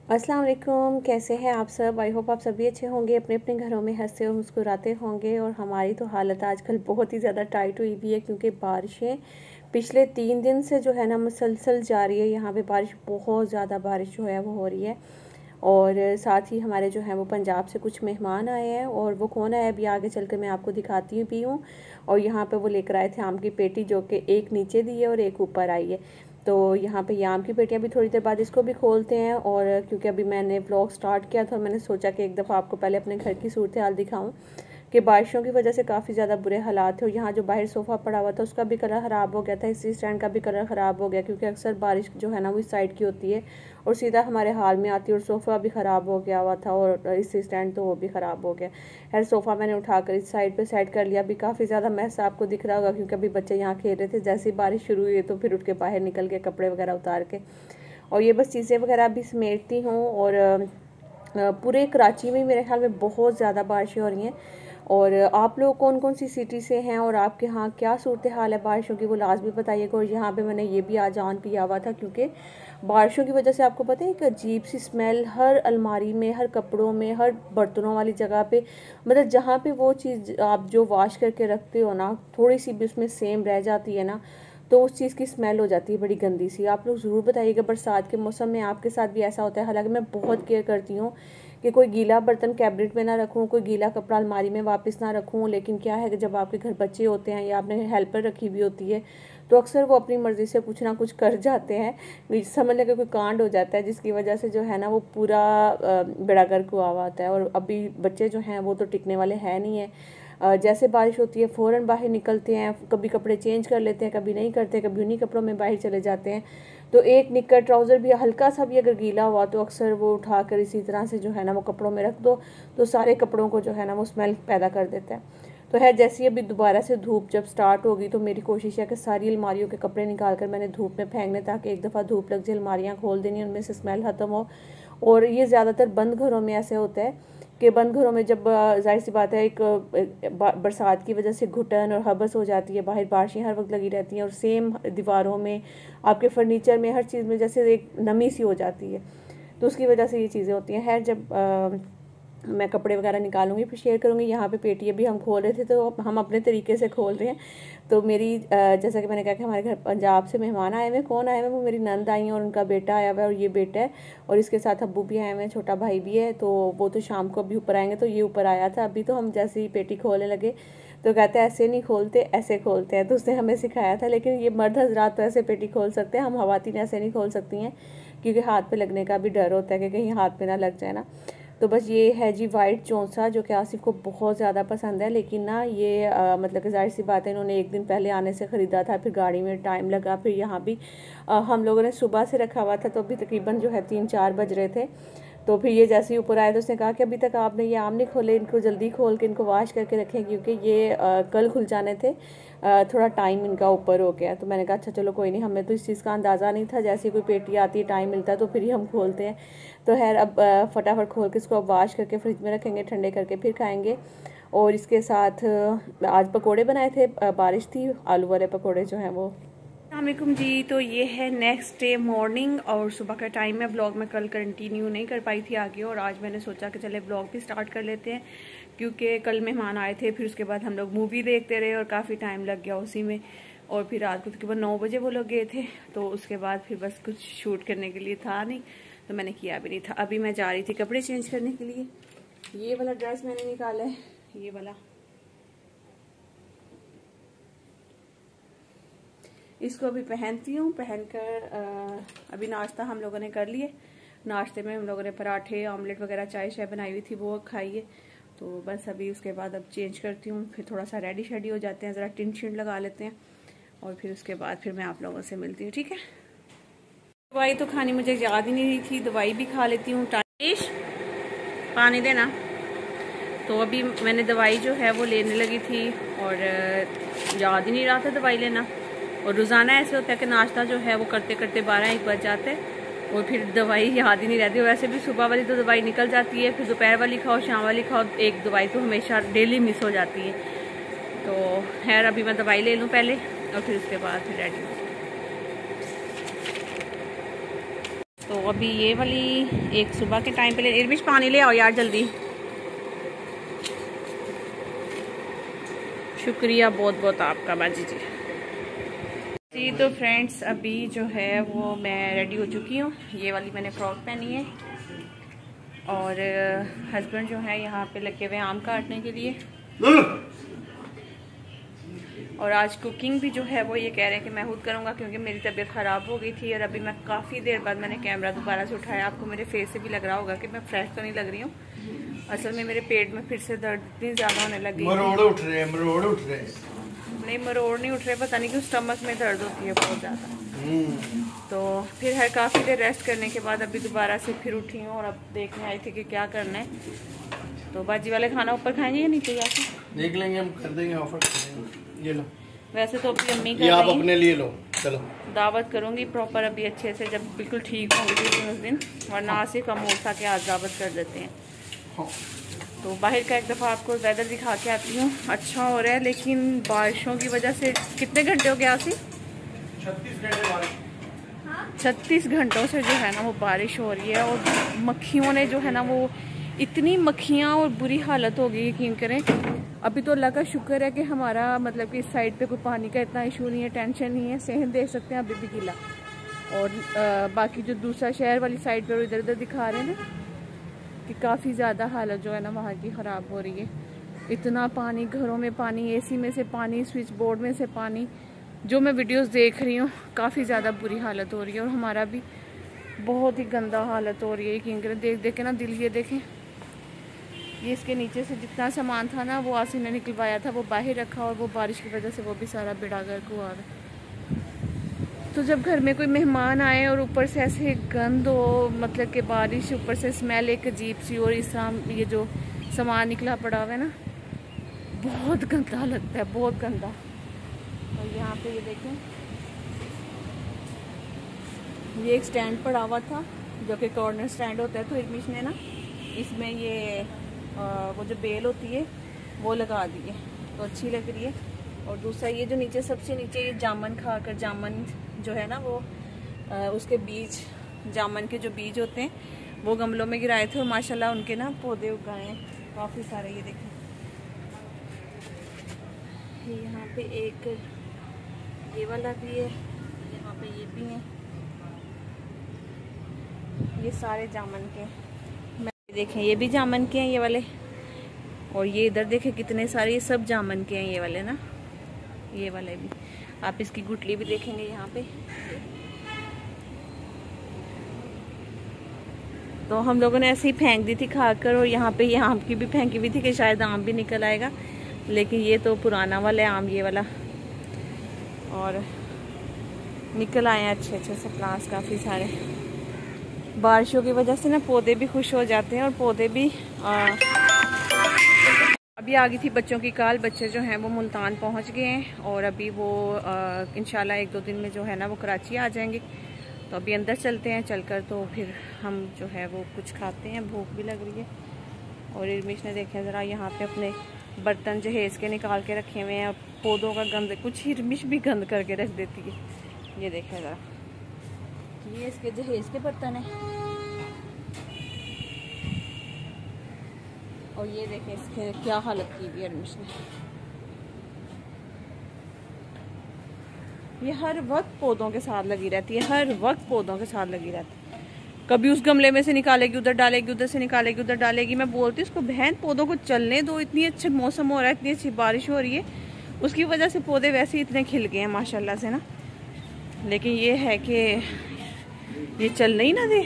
अस्सलाम वालेकुम, कैसे हैं आप सब। आई होप आप सभी अच्छे होंगे, अपने अपने घरों में हंसते और मुस्कुराते होंगे। और हमारी तो हालत आजकल बहुत ही ज़्यादा टाइट हुई हुई है क्योंकि बारिशें पिछले 3 दिन से जो है ना मुसलसल जारी है। यहाँ पे बारिश, बहुत ज़्यादा बारिश जो है वो हो रही है। और साथ ही हमारे जो हैं वो पंजाब से कुछ मेहमान आए हैं, और वो कौन आया अभी आगे चल कर मैं आपको दिखाती भी हूँ। और यहाँ पे वो लेकर आए थे आम की पेटी, जो कि एक नीचे दी है और एक ऊपर आई है। तो यहाँ पे ये आम की पेटियाँ भी थोड़ी देर बाद इसको भी खोलते हैं। और क्योंकि अभी मैंने व्लॉग स्टार्ट किया था, मैंने सोचा कि एक दफ़ा आपको पहले अपने घर की सूरत हाल दिखाऊँ कि बारिशों की वजह से काफ़ी ज़्यादा बुरे हालात थे। और यहाँ जो बाहर सोफ़ा पड़ा हुआ था उसका भी कलर ख़राब हो गया था, इसी स्टैंड का भी कलर ख़राब हो गया क्योंकि अक्सर बारिश जो है ना वो इस साइड की होती है और सीधा हमारे हाल में आती है। और सोफ़ा भी ख़राब हो गया हुआ था और इसी स्टैंड तो वो भी ख़राब हो गया। खैर सोफ़ा मैंने उठाकर इस साइड पे सेट कर लिया। अभी काफ़ी ज़्यादा मैस आपको दिख रहा होगा क्योंकि अभी बच्चे यहाँ खेल रहे थे। जैसे ही बारिश शुरू हुई तो फिर उठ के बाहर निकल के कपड़े वगैरह उतार के, और ये बस चीज़ें वगैरह भी समेटती हूँ। और पूरे कराची में मेरे ख्याल में बहुत ज़्यादा बारिशें हो रही हैं। और आप लोग कौन कौन सी सिटी से हैं और आपके यहाँ क्या सूरत हाल है बारिशों की, वो लाजमी बताइएगा। और यहाँ पे मैंने ये भी आज ऑन किया हुआ था क्योंकि बारिशों की वजह से आपको पता है एक अजीब सी स्मेल हर अलमारी में, हर कपड़ों में, हर बर्तनों वाली जगह पे, मतलब जहाँ पे वो चीज़ आप जो वॉश करके रखते हो ना, थोड़ी सी भी उसमें सेम रह जाती है ना, तो उस चीज़ की स्मेल हो जाती है बड़ी गंदी सी। आप लोग ज़रूर बताइएगा बरसात के मौसम में आपके साथ भी ऐसा होता है। हालांकि मैं बहुत केयर करती हूँ कि कोई गीला बर्तन कैबिनेट में ना रखूँ, कोई गीला कपड़ा अलमारी में वापस ना रखूँ। लेकिन क्या है कि जब आपके घर बच्चे होते हैं या आपने हेल्पर रखी हुई होती है तो अक्सर वो अपनी मर्ज़ी से कुछ ना कुछ कर जाते हैं। समझ लें कि कोई कांड हो जाता है जिसकी वजह से जो है ना वो पूरा बेड़ा गर्क हुआ हुआ होता है। और अभी बच्चे जो हैं वो तो टिकने वाले हैं नहीं है। जैसे बारिश होती है फ़ौरन बाहर निकलते हैं, कभी कपड़े चेंज कर लेते हैं, कभी नहीं करते, कभी उन्हीं कपड़ों में बाहर चले जाते हैं। तो एक निक्कर ट्राउज़र भी हल्का सा भी अगर गीला हुआ तो अक्सर वो उठाकर इसी तरह से जो है ना वो कपड़ों में रख दो, तो सारे कपड़ों को जो है ना वो स्मेल पैदा कर देता है। तो है जैसी अभी दोबारा से धूप जब स्टार्ट होगी तो मेरी कोशिश है कि सारी अलमारियों के कपड़े निकाल कर मैंने धूप में फेंकने, ताकि एक दफ़ा धूप लग जाए अलमारियाँ खोल देनी, उनमें से स्मेल ख़त्म हो। और ये ज़्यादातर बंद घरों में ऐसे होता है कि बंद घरों में जब जाहिर सी बात है एक बरसात की वजह से घुटन और हबस हो जाती है, बाहर बारिशें हर वक्त लगी रहती हैं और सेम दीवारों में, आपके फर्नीचर में, हर चीज़ में जैसे एक नमी सी हो जाती है, तो उसकी वजह से ये चीज़ें होती हैं। खैर जब मैं कपड़े वगैरह निकालूंगी फिर शेयर करूंगी। यहाँ पे पेटी अभी हम खोल रहे थे तो हम अपने तरीके से खोल रहे हैं। तो मेरी जैसा कि मैंने कहा कि हमारे घर पंजाब से मेहमान आए हुए, कौन आए हुए, वो मेरी नंद आई हैं और उनका बेटा आया हुआ है और ये बेटा है, और इसके साथ अब्बू भी आए हुए हैं, छोटा भाई भी है। तो वो तो शाम को अभी ऊपर आएंगे, तो ये ऊपर आया था अभी। तो हम जैसे ही पेटी खोलने लगे तो कहते हैं ऐसे नहीं खोलते, ऐसे खोलते हैं। तो उसने हमें सिखाया था, लेकिन ये मर्द हजरात तो ऐसे पेटी खोल सकते हैं, हम खवातीन ऐसे नहीं खोल सकती हैं क्योंकि हाथ पे लगने का भी डर होता है कि कहीं हाथ पे ना लग जाए ना। तो बस ये है जी वाइट चौंसा, जो कि आसिफ को बहुत ज़्यादा पसंद है। लेकिन ना ये मतलब कि जाहिर सी बात है, इन्होंने एक दिन पहले आने से ख़रीदा था, फिर गाड़ी में टाइम लगा, फिर यहाँ भी हम लोगों ने सुबह से रखा हुआ था, तो अभी तकरीबन जो है 3-4 बज रहे थे। तो फिर ये जैसे ही ऊपर आए तो उसने कहा कि अभी तक आपने ये आम नहीं खोले, इनको जल्दी खोल के इनको वॉश करके रखें क्योंकि ये कल खुल जाने थे, थोड़ा टाइम इनका ऊपर हो गया। तो मैंने कहा अच्छा चलो कोई नहीं, हमें तो इस चीज़ का अंदाज़ा नहीं था, जैसे कोई पेटी आती है टाइम मिलता है तो फिर ही हम खोलते हैं। तो खैर अब फटाफट खोल के इसको अब वॉश करके फ्रिज में रखेंगे, ठंडे करके फिर खाएंगे। और इसके साथ आज पकोड़े बनाए थे, बारिश थी, आलू वाले पकोड़े जो हैं वो। अस्सलाम जी, तो ये है नेक्स्ट डे मॉर्निंग और सुबह का टाइम है। ब्लॉग में कल कंटिन्यू नहीं कर पाई थी आगे, और आज मैंने सोचा कि चले ब्लॉग भी स्टार्ट कर लेते हैं क्योंकि कल मेहमान आए थे, फिर उसके बाद हम लोग मूवी देखते रहे और काफ़ी टाइम लग गया उसी में। और फिर रात को तकरीबन 9 बजे वो लोग गए थे, तो उसके बाद फिर बस कुछ शूट करने के लिए था नहीं, तो मैंने किया भी नहीं था। अभी मैं जा रही थी कपड़े चेंज करने के लिए। ये वाला ड्रेस मैंने निकाला है, ये वाला, इसको अभी पहनती हूँ। पहनकर अभी नाश्ता हम लोगों ने कर लिए। नाश्ते में हम लोगों ने पराठे, ऑमलेट वगैरह, चाय शाय बनाई हुई थी, वो खाई है। तो बस अभी उसके बाद अब चेंज करती हूँ, फिर थोड़ा सा रेडी शेडी हो जाते हैं, ज़रा टिन शिन लगा लेते हैं, और फिर उसके बाद फिर मैं आप लोगों से मिलती हूँ, ठीक है। दवाई तो खानी मुझे याद ही नहीं रही थी, दवाई भी खा लेती हूँ। पानी देना। तो अभी मैंने दवाई जो है वो लेने लगी थी और याद ही नहीं रहा था दवाई लेना। और रोज़ाना ऐसे होता है कि नाश्ता जो है वो करते करते 12-1 बज जाते हैं और फिर दवाई याद ही नहीं रहती। वैसे भी सुबह वाली तो दवाई निकल जाती है, फिर दोपहर वाली खाओ, शाम वाली खाओ, एक दवाई तो हमेशा डेली मिस हो जाती है। तो खैर अभी मैं दवाई ले लूँ पहले और फिर उसके बाद फिर रेडी। तो अभी ये वाली एक सुबह के टाइम पे ले, इरमिश पानी ले आओ यार जल्दी। शुक्रिया बहुत बहुत आपका बाजी जी। जी तो फ्रेंड्स अभी जो है वो मैं रेडी हो चुकी हूँ। ये वाली मैंने फ्रॉक पहनी है और हस्बैंड जो है यहाँ पे लगे हुए आम काटने के लिए। और आज कुकिंग भी जो है वो ये कह रहे हैं कि मैं खुद करूँगा क्योंकि मेरी तबीयत ख़राब हो गई थी और अभी मैं काफ़ी देर बाद मैंने कैमरा दोबारा से उठाया। आपको मेरे फेस से भी लग रहा होगा कि मैं फ्रेश तो नहीं लग रही हूँ। असल में मेरे पेट में फिर से दर्द इतनी ज़्यादा होने लगी। मरोड़ उठ रहे हैं, मरोड़ उठ रहे हैं। नहीं मरोड़ नहीं उठ रहे, पता नहीं क्यों स्टमक में दर्द होती है बहुत ज़्यादा। तो फिर है काफ़ी देर रेस्ट करने के बाद अभी दोबारा से फिर उठी हूँ और अब देखने आई थी कि क्या करना है। तो बाजी वाले खाना ऊपर खाएंगे या नीचे जाके देख लेंगे, हम कर देंगे ऑफर। ये लो, वैसे तो अपनी अम्मी ये आप अपने लिए लो। चलो दावत करूँगी प्रॉपर अभी अच्छे से, जब बिल्कुल ठीक होंगी उस दिन, वरना आसिफ हम उठा के आज दावत कर देते हैं। हाँ। तो बाहर का एक दफ़ा आपको वेदर दिखा के आती हूँ। अच्छा हो रहा है लेकिन बारिशों की वजह से। कितने घंटे हो गए आसिफ? 36 घंटे बारिश। 36 घंटों से जो है ना वो बारिश हो रही है और मक्खियों ने जो है ना वो इतनी मक्खियाँ और बुरी हालत हो गई, यकीन करें। अभी तो अल्लाह का शुक्र है कि हमारा मतलब कि इस साइड पे कोई पानी का इतना इशू नहीं है, टेंशन नहीं है। सेहन देख सकते हैं अभी भी गीला। और बाकी जो दूसरा शहर वाली साइड पर इधर उधर दिखा रहे हैं ना कि काफ़ी ज़्यादा हालत जो है ना वहाँ की ख़राब हो रही है। इतना पानी, घरों में पानी, एसी में से पानी, स्विच बोर्ड में से पानी। जो मैं वीडियोस देख रही हूँ काफ़ी ज़्यादा बुरी हालत हो रही है और हमारा भी बहुत ही गंदा हालत हो रही है। यकीन करें देख देख के ना दिल, ये देखें, ये इसके नीचे से जितना सामान था ना वो आसिफ ने निकलवाया था वो बाहर रखा और वो बारिश की वजह से वो भी सारा बिड़ा गर्क हुआ है। तो जब घर में कोई मेहमान आए और ऊपर से ऐसे गंद हो, मतलब कि बारिश, ऊपर से स्मेल एक अजीब सी, और इस तरह ये जो सामान निकला पड़ा हुआ है ना बहुत गंदा लगता है, बहुत गंदा। और यहाँ पे ये देखें, ये एक स्टैंड पड़ा हुआ था जो कि कॉर्नर स्टैंड होता है। तो इरमिश ने ना इसमें ये वो जो बेल होती है वो लगा दी है तो अच्छी लग रही है। और दूसरा ये जो नीचे, सबसे नीचे ये जामुन खाकर, जामुन जो है ना वो उसके बीज, जामुन के जो बीज होते हैं वो गमलों में गिराए थे और माशाल्लाह उनके ना पौधे उगाए हैं काफ़ी सारे। ये देखें, यहाँ पे एक ये वाला भी है, यहाँ पे ये भी है, ये सारे जामुन के। देखें ये भी जामुन के हैं ये वाले, और ये इधर देखें कितने सारे, ये सब जामुन के हैं ये वाले ना, ये वाले भी। आप इसकी गुठली भी देखेंगे यहाँ पे। तो हम लोगों ने ऐसे ही फेंक दी थी खाकर, और यहाँ पे ये आम की भी फेंकी हुई थी कि शायद आम भी निकल आएगा, लेकिन ये तो पुराना वाला है आम, ये वाला, और निकल आए हैं अच्छे अच्छे से प्लांट्स काफ़ी सारे। बारिशों की वजह से ना पौधे भी खुश हो जाते हैं और पौधे भी अभी आ गई थी बच्चों की कॉल। बच्चे जो हैं वो मुल्तान पहुंच गए हैं और अभी वो इंशाल्लाह 1-2 दिन में जो है ना वो कराची आ जाएंगे। तो अभी अंदर चलते हैं, चलकर तो फिर हम जो है वो कुछ खाते हैं, भूख भी लग रही है। और इरमिश ने देखें ज़रा यहाँ पे अपने बर्तन जहेज़ के निकाल के रखे हुए हैं और पौधों का गंद, कुछ इरमिश भी गंद करके रख देती है। ये देखें ज़रा, ये इसके जहेज़ के बर्तन है। और ये देखें इसके क्या हालत की हुई है इरमिश ने। ये हर वक्त पौधों के साथ लगी रहती है, हर वक्त पौधों के साथ लगी रहती है। कभी उस गमले में से निकालेगी उधर डालेगी, उधर से निकालेगी उधर डालेगी। मैं बोलती हूँ उसको, बहन पौधों को चलने दो, इतनी अच्छी मौसम हो रहा है, इतनी अच्छी बारिश हो रही है, उसकी वजह से पौधे वैसे ही इतने खिल गए हैं माशाल्लाह से ना। लेकिन ये है कि ये चलने ही ना दे।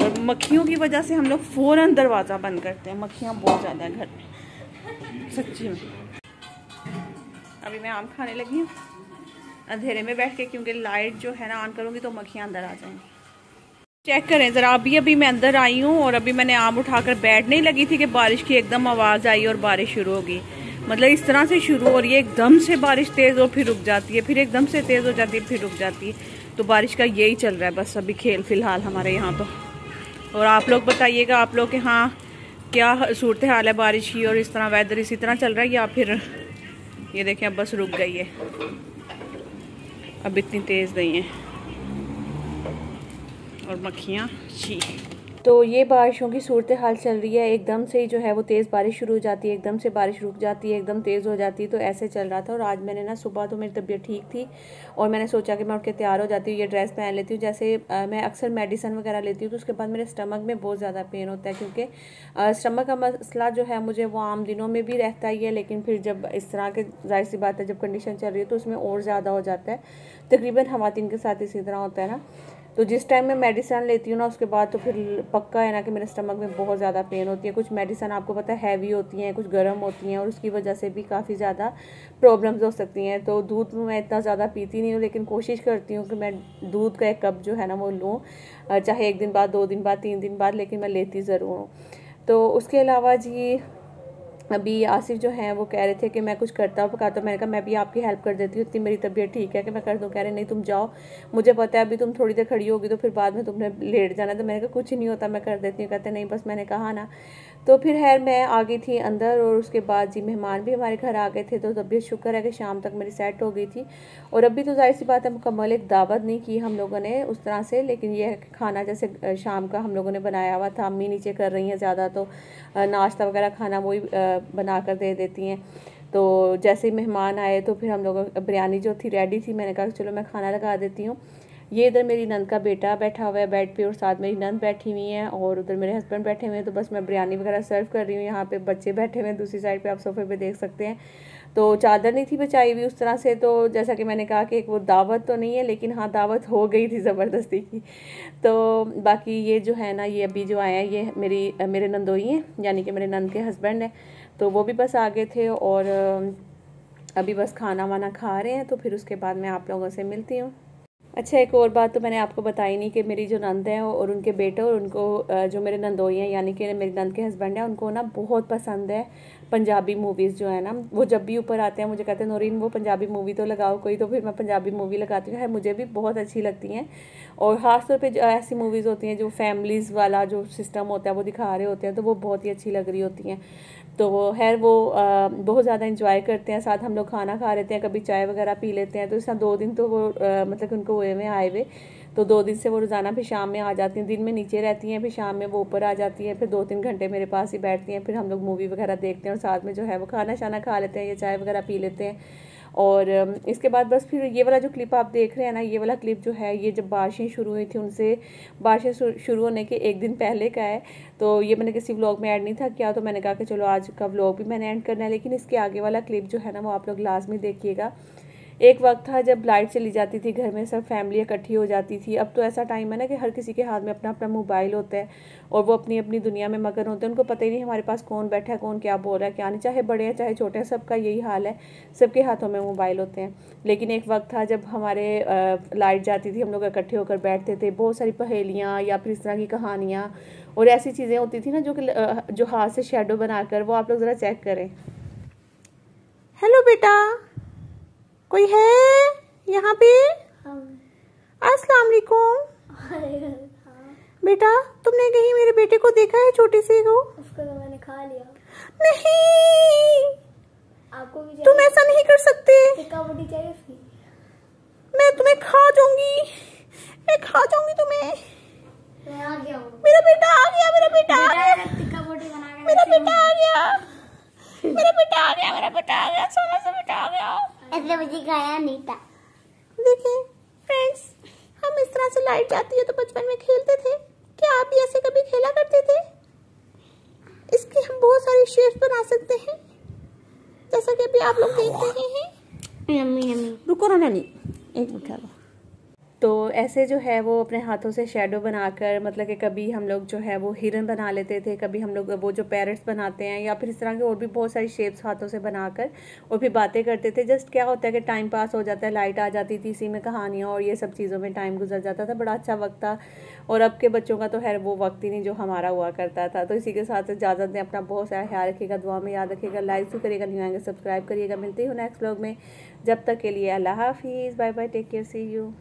और मक्खियों की वजह से हम लोग फ़ौरन दरवाज़ा बंद करते हैं, मक्खियाँ बहुत ज़्यादा हैं घर में सच्ची में। अभी मैं आम खाने लगी हूँ अंधेरे में बैठ के, क्योंकि लाइट जो है ना ऑन करूँगी तो मक्खियाँ अंदर आ जाएंगी। चेक करें ज़रा, अभी मैं अंदर आई हूँ और अभी मैंने आम उठाकर बैठने ही लगी थी कि बारिश की एकदम आवाज़ आई और बारिश शुरू हो गई। मतलब इस तरह से शुरू हो रही है, एकदम से बारिश तेज़ और फिर रुक जाती है, फिर एकदम से तेज़ हो जाती है फिर रुक जाती है। तो बारिश का यही चल रहा है बस अभी खेल फ़िलहाल हमारे यहाँ तो। और आप लोग बताइएगा, आप लोग के यहाँ क्या सूरत हाल है बारिश की, और इस तरह वेदर इसी तरह चल रहा है या फिर ये देखें अब बस रुक गई है, अब इतनी तेज़ नहीं है। और मक्खियाँ छी। तो ये बारिशों की सूरत हाल चल रही है, एकदम से ही जो है वो तेज़ बारिश शुरू हो जाती है, एकदम से बारिश रुक जाती है, एकदम तेज़ हो जाती है। तो ऐसे चल रहा था। और आज मैंने ना सुबह तो मेरी तबीयत ठीक थी और मैंने सोचा कि मैं उठ के तैयार हो जाती हूँ, ये ड्रेस पहन लेती हूँ। जैसे मैं अक्सर मेडिसिन वगैरह लेती हूँ तो उसके बाद मेरे स्टमक में बहुत ज़्यादा पेन होता है, क्योंकि स्टमक का मसला जो है मुझे वो आम दिनों में भी रहता ही है, लेकिन फिर जब इस तरह के, जाहिर सी बात है, जब कंडीशन चल रही है तो उसमें और ज़्यादा हो जाता है। तकरीबन खवातीन के साथ इसी तरह होता है ना। तो जिस टाइम मैं मेडिसिन लेती हूँ ना, उसके बाद तो फिर पक्का है ना कि मेरे स्टमक में बहुत ज़्यादा पेन होती है। कुछ मेडिसिन आपको पता है हैवी होती हैं, कुछ गर्म होती हैं, और उसकी वजह से भी काफ़ी ज़्यादा प्रॉब्लम्स हो सकती हैं। तो दूध मैं इतना ज़्यादा पीती नहीं हूँ, लेकिन कोशिश करती हूँ कि मैं दूध का एक कप जो है ना वो लूँ, चाहे 1 दिन बाद, 2 दिन बाद, 3 दिन बाद, लेकिन मैं लेती ज़रूर हूँ। तो उसके अलावा जी अभी आसिफ जो हैं वो कह रहे थे कि मैं कुछ करता हूँ पकाता हूँ। मैंने कहा मैं भी आपकी हेल्प कर देती हूँ, इतनी मेरी तबीयत ठीक है कि मैं कर दूँ। कह रहे नहीं तुम जाओ, मुझे पता है अभी तुम थोड़ी देर खड़ी होगी तो फिर बाद में तुमने लेट जाना है। तो मैंने कहा कुछ नहीं होता, मैं कर देती हूँ। कहते नहीं, बस मैंने कहा ना। तो फिर खैर मैं आ गई थी अंदर, और उसके बाद जी मेहमान भी हमारे घर आ गए थे। तो तबीयत शुक्र है कि शाम तक मेरी सेट हो गई थी। और अभी तो जाहिर सी बात है मुकम्मल एक दावत नहीं की हम लोगों ने उस तरह से, लेकिन ये खाना जैसे शाम का हम लोगों ने बनाया हुआ था। अम्मी नीचे कर रही हैं ज़्यादा, तो नाश्ता वगैरह खाना वही बना कर दे देती हैं। तो जैसे ही मेहमान आए तो फिर हम लोगों बिरयानी जो थी रेडी थी, मैंने कहा चलो मैं खाना लगा देती हूँ। ये इधर मेरी नंद का बेटा बैठा हुआ है बेड पे, और साथ मेरी नंद बैठी हुई हैं, और उधर मेरे हस्बैंड बैठे हुए हैं। तो बस मैं बिरयानी वगैरह सर्व कर रही हूँ। यहाँ पे बच्चे बैठे हुए हैं दूसरी साइड पे, आप सोफे पे देख सकते हैं। तो चादर नहीं थी बचाई हुई उस तरह से। तो जैसा कि मैंने कहा कि एक वो दावत तो नहीं है, लेकिन हाँ दावत हो गई थी ज़बरदस्ती की। तो बाकी ये जो है ना, ये अभी जो आए हैं ये मेरे नंदोई हैं, यानी कि मेरे नंद के हस्बैंड हैं। तो वो भी बस आ गए थे, और अभी बस खाना वाना खा रहे हैं। तो फिर उसके बाद मैं आप लोगों से मिलती हूँ। अच्छा, एक और बात तो मैंने आपको बताई नहीं कि मेरी जो नंद है और उनके बेटे, और उनको जो मेरे नंदोई हैं यानी कि मेरी नंद के हस्बैंड हैं, उनको ना बहुत पसंद है पंजाबी मूवीज़ जो है ना। वो जब भी ऊपर आते हैं मुझे कहते हैं नौरीन वो पंजाबी मूवी तो लगाओ कोई। तो फिर मैं पंजाबी मूवी लगाती हूँ, है मुझे भी बहुत अच्छी लगती हैं। और ख़ास तौर पे जो ऐसी मूवीज़ होती हैं जो फैमिलीज़ वाला जो सिस्टम होता है वो दिखा रहे होते हैं, तो वो बहुत ही अच्छी लग रही होती हैं। तो वो खैर वो बहुत ज़्यादा इंजॉय करते हैं। साथ हम लोग खाना खा लेते हैं, कभी चाय वगैरह पी लेते हैं। तो इस तरह 2 दिन तो वो मतलब उनको हुए में आए हुए, तो 2 दिन से वो रोज़ाना फिर शाम में आ जाती हैं। दिन में नीचे रहती हैं, फिर शाम में वो ऊपर आ जाती हैं, फिर 2-3 घंटे मेरे पास ही बैठती हैं। फिर हम लोग मूवी वगैरह देखते हैं और साथ में जो है वो खाना शाना खा लेते हैं या चाय वगैरह पी लेते हैं। और इसके बाद बस फिर ये वाला जो क्लिप आप देख रहे हैं ना, ये वाला क्लिप जो है ये जब बारिशें शुरू हुई थी, उनसे बारिशें शुरू होने के 1 दिन पहले का है। तो ये मैंने किसी व्लॉग में ऐड नहीं था किया, तो मैंने कहा कि चलो आज का व्लॉग भी मैंने ऐड करना है। लेकिन इसके आगे वाला क्लिप जो है ना वो आप लोग लाजमी देखिएगा। एक वक्त था जब लाइट चली जाती थी, घर में सब फैमिली इकट्ठी हो जाती थी। अब तो ऐसा टाइम है ना कि हर किसी के हाथ में अपना अपना मोबाइल होता है, और वो अपनी अपनी दुनिया में मगन होते हैं। उनको पता ही नहीं हमारे पास कौन बैठा है, कौन क्या बोल रहा है, क्या नहीं। चाहे बड़े हैं चाहे छोटे हैं, सबका यही हाल है, सबके हाथों में मोबाइल होते हैं। लेकिन एक वक्त था जब हमारे लाइट जाती थी, हम लोग इकट्ठे होकर बैठते थे, बहुत सारी पहेलियाँ या फिर इस तरह की कहानियाँ और ऐसी चीज़ें होती थी ना जो हाथ से शेडो बनाकर, वो आप लोग ज़रा चेक करें। हेलो बेटा, कोई है यहाँ पे? अस्सलाम वालेकुम। बेटा तुमने कहीं मेरे बेटे को देखा है, छोटे से को? उसको तो मैंने खा लिया। नहीं, आपको भी तुम ऐसा नहीं कर सकते। टिक्का बोटी चाहिए उसकी? मैं तुम्हें खा जाऊंगी, मैं खा जाऊंगी तुम्हें। मैं आ गया हूँ। मेरा बेटा आ गया, मेरा बेटा आ गया, टिक्का बोटी बना के मेरा बेटा आ गया, मेरा बेटा आ गया, मेरा बेटा आ गया, सोना सा बेटा आ गया। ऐसे मुझे खाया नहीं था। देखिए फ्रेंड्स, हम इस तरह से लाइट जाती है तो बचपन में खेलते थे। क्या आप भी ऐसे कभी खेला करते थे? इसकी हम बहुत सारी शेप्स बना सकते हैं, जैसा कि अभी आप लोग देख रहे हैं। Yummy yummy. रुको ना नानी, एक मिनट। तो ऐसे जो है वो अपने हाथों से शेडो बनाकर, मतलब कि कभी हम लोग जो है वो हिरन बना लेते थे, कभी हम लोग वो जो पैरट्स बनाते हैं, या फिर इस तरह के और भी बहुत सारी शेप्स हाथों से बनाकर और फिर बातें करते थे। जस्ट क्या होता है कि टाइम पास हो जाता है, लाइट आ जाती थी, इसी में कहानियाँ और ये सब चीज़ों में टाइम गुजर जाता था। बड़ा अच्छा वक्त था। और अब के बच्चों का तो खैर वो वक्त ही नहीं जो हमारा हुआ करता था। तो इसी के साथ इजाज़त दें, अपना बहुत सारा ख्याल रखिएगा, दुआ में याद रखिएगा, लाइक भी करिएगा, न्यू आएंगे सब्सक्राइब करिएगा। मिलती हूँ नेक्स्ट व्लॉग में, जब तक के लिए अल्लाह हाफिज़, bye bye, take care, see you.